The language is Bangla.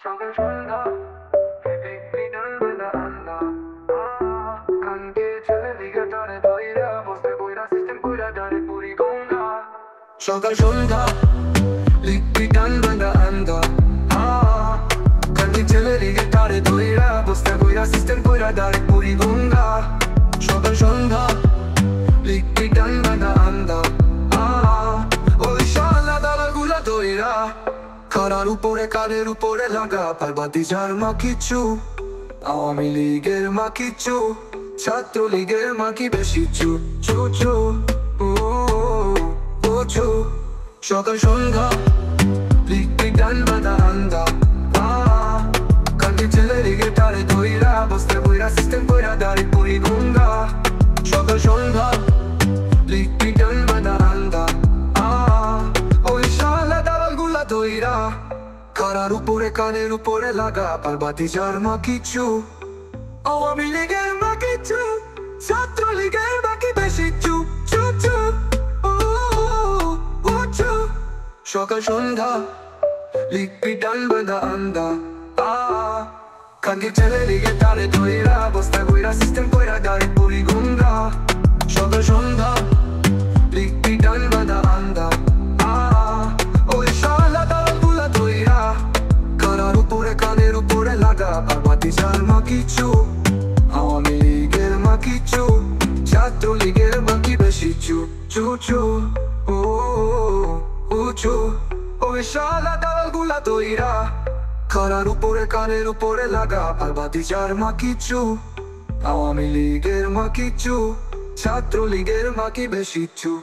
সকাল সন্ধ্যা একটি ডাল বাঁধা আন্না কানকে ছেলে দিকে টানে দইরা বসতে বইরা সিস্টেম কইরা ডানে পুরি গঙ্গা সকাল সন্ধ্যা লিখবি ডাল বাঁধা আন্দা কানকে ছেলে দিকে টানে দইরা বসতে বইরা সিস্টেম কইরা ডানে পুরি গঙ্গা সকাল সন্ধ্যা লিখবি ডাল বাঁধা আন্দা ওই শালা দালাগুলা দইরা খাড়ার উপরে কানের উপরে লাগা পার্বতী যার মা কিছু আওয়ামী লীগের মা কিছু ছাত্র লীগের মা কি বেশি চু চু চু ও ও চু সকাল সন্ধ্যা লিখবি ডান বাঁধা আন্দা কান্দি ছেলে লীগে টারে ধইরা বসতে বইরা সিস্টেম কইরা দাঁড়ি পুরি গঙ্গা সকাল সন্ধ্যা লিখবি ডান বাঁধা আন্দা ওই শালা দালালগুলা দইরা খাড়ার উপরে কানের উপরে লাগা পার্বতী যার মা কিছু আওয়ামী লীগের মা কিছু ছাত্র লীগের মা কি বেশি চু চু চু ও ও চু সকাল সন্ধ্যা লিখবি ডান বাঁধা আন্দা কানকে ছেলে লীগে টারে ধইরা বস্তা বইরা সিস্টেম কইরা দাঁড়ি পুরি গঙ্গা সকাল সন্ধ্যা লিখবি ডান বাঁধা আন্দা ওই শালা দালালগুলা দইরা খাড়ার উপরে কানের উপরে লাগা পার্বতী যার মা কিছু আওয়ামী লীগের মা কিছু ছাত্র লীগের মা কি বেশি চু চু চু ও ও চু ওই শালা দালালগুলা দইরা খাড়ার উপরে কানের উপরে লাগা পার্বতী যার মা কিছু আওয়ামী লীগের মা কিছু ছাত্র লীগের মা কি বেশি চু